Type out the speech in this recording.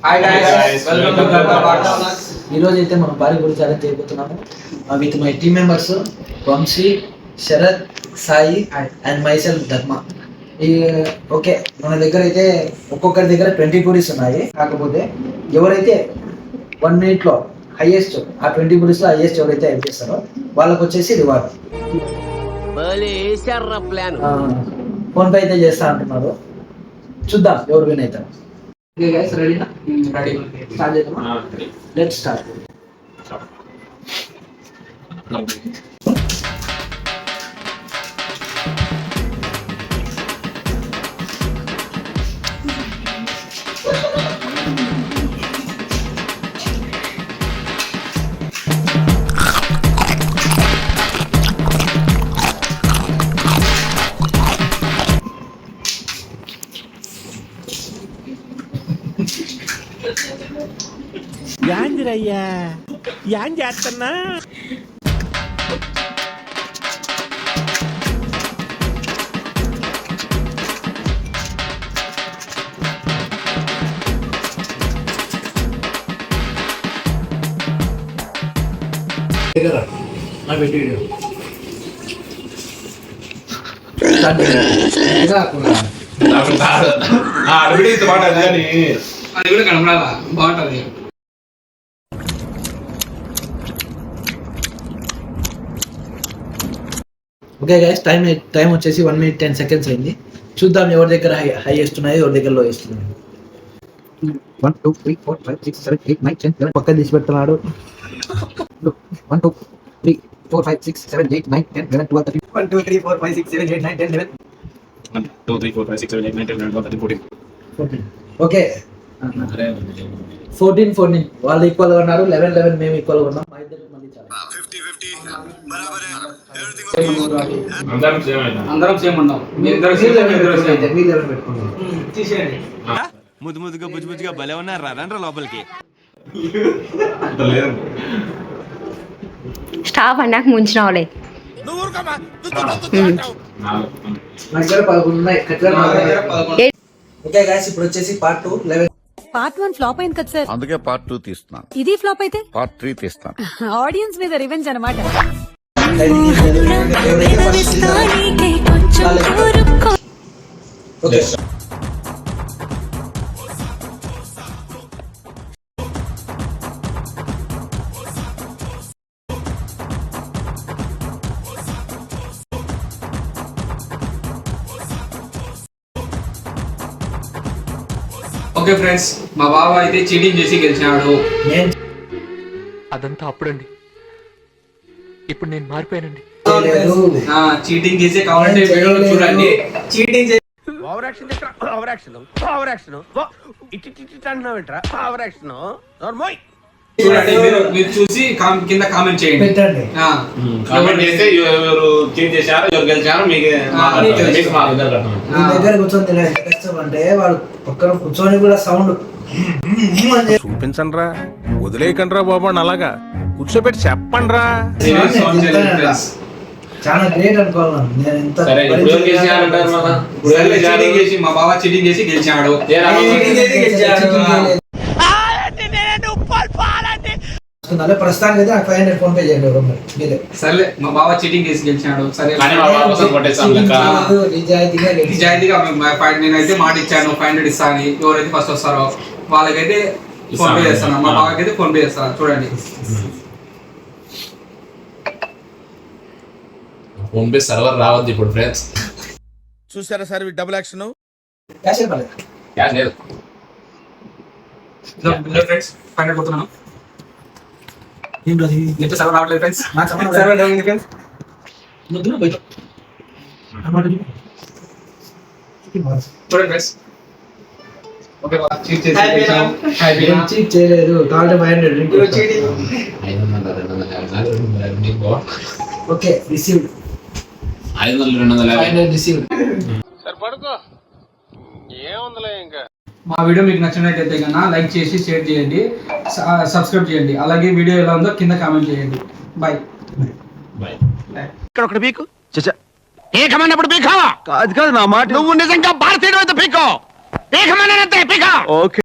Hi guys, welcome to podcast. ఈ రోజు అయితే మనం పానీపూరి ఛాలెంజ్ చేయబోతున్నాము with my team members Vamshi, Sharath, Sai and myself Dharma. Okay, మన దగ్గర అయితే ఒక్కొక్కరి దగ్గర 20 పూరీస్ ఉన్నాయి. కాకపోతే ఎవరైతే 1 minute లో హైయెస్ట్, ఆ 20 పూరీస్ లో హైయెస్ట్ ఎవరైతే హైప్ చేస్తారో వాళ్ళకి వచ్చేసి రివార్డ్. ఫోన్ పే అయితే చేస్తా అంటున్నారు, చూద్దాం ఎవరు విన్ అవుతారు. ఓకే గైస్, రెడీనా? రెడీ. స్టార్ట్ చేద్దామా? Let's start. యాందిరయ్యా యాన్ చేస్తున్నా. అది కూడా కనపడాలా, బాగుంటది. ఓకే గైస్, టైం వచ్చేసి 1 minute 10 seconds అయింది. చూద్దాం ఎవరి దగ్గర హైయెస్ట్ ఉన్నాయి, ఎవరి దగ్గర లోయెస్ట్ ఉన్నాయి. 1 2 3 4 5 6 7 8 9 10 11 పక్కన తీసి పెడుతున్నాడు. 1 2 3 4 5 6 7 8 9 10 11 12 13 1 2 3 4 5 6 7 8 9 10 11 1 2 3 4 5 6 7 8 9 10 11 12 13 14. ఓకే, 14 వాళ్ళు ఈక్వల్ గా ఉన్నారు. 11 మేము ఈక్వల్ గా ఉన్నాం. మా ఇద్దరికి మళ్ళీ చాలా అందరం సేమ్ ఉన్నాం. మీరిద్దరు సేమ్, మీరిద్దరు సేమ్. మీరు 11 పెట్టుకున్నాం. తీసేయండి. ముద్దుగా బుజ్జిగా భలే ఉన్నారు. రండ్రా లోపలికి. స్టాఫ్ అన్నాక ముంచిన వాళ్ళే. నా దగ్గర 11 ఉన్నాయి. ఓకే గైస్, ఇప్పుడు వచ్చేసి పార్ట్ 2 11. పార్ట్ 1 ఫ్లాప్ అయింది కదా సార్, అందుకే పార్ట్ 2 తీస్తున్నాను. ఇది ఫ్లాప్ అయితే పార్ట్ 3 తీస్తాను. ఆడియన్స్ మీద రివెంజ్ అన్నమాట. ఓకే, ఓకే ఫ్రెండ్స్, మా బావ అయితే చీటింగ్ చేసి గెలిచాడు. నేను అదంతా అప్పుడండి, ఇప్పుడు నేను మారిపోయానండి. చీటింగ్ చేసి కావాలంటే వీడియోలో చూడండి. చీటింగ్ చేసి ఓవర్ యాక్షన్ చూడండి, మీరు చూసి కింద కామెంట్ చేయండి. పెట్టండి. కామెంట్ చేస్తే ఎవరు చీట్ చేశారో ఎవరు గెలిచారో మీకు మీ దగ్గర కూర్చొని తినే కష్టం అంటే వాడు పక్కన కూర్చొని కూడా సౌండ్ చూపించండి రా, వదిలేయకండి రా బాబు. అలాగా కూర్చోబెట్టి చెప్పండి రా. చాలా గ్రేట్ అనుకోవాలి. నేను ఎంత సరే, ఇప్పుడు ఎవరు గెలిచారంటారు మళ్ళా? చీటింగ్ చేసి మా బావ చీటింగ్ చేసి గెలిచాడు. ప్రస్తుతానికి అయితే నాకు 500 ఫోన్ పే చేయండి. మీరే సరే, మా బావ చీటింగ్ చేసి గెలిచాడు. సరే, కానీ మా బావ కోసం కొట్టేసాం లెక్క. నిజాయితీగా నేనైతే మాట ఇచ్చాను 500 ఇస్తాను. ఎవరైతే ఫస్ట్ వస్తారో వాళ్ళకైతే ఫోన్ పే చేస్తాను. మా బావకైతే ఫోన్ పే చేస్తాను. చూడండి, ఫోన్ పే సర్వర్ రావద్దు ఇప్పుడు ఫ్రెండ్స్. చూసారా సార్ డబుల్ యాక్షన్. క్యాష్ ఇవ్వలేదు. క్యాష్ లేదు ఫ్రెండ్స్. 500 కొడుతున్నాను. ఏంటో నెట్ సర్వర్ రావట్లేదు ఫ్రెండ్స్. నాకు సంబంధం సర్వర్ డౌన్ ఉంది ఫ్రెండ్స్. చూడండి ఫ్రెండ్స్. ఓకే, చీట్ చేసి గెలిచాం. చీట్ చేయలేదు. కావాలంటే 500 ఓకే, రిసీవ్డ్. 500 250 500 రిసీవ్డ్. మా వీడియో మీకు నచ్చినట్లయితే కన్నా లైక్ చేసి షేర్ చేయండి, సబ్స్క్రైబ్ చేయండి. అలాగే వీడియో ఎలా ఉందో కింద కామెంట్ చేయండి. బాయ్. ఇక్కడ ఒకటి పీకు ఏకమన్నప్పుడు పీకావా? కాదు నా మాట. నువ్వు నిజంగా భారతీయుడు అయితే పీకో. ఏకమన్నంతే పీకా. ఓకే.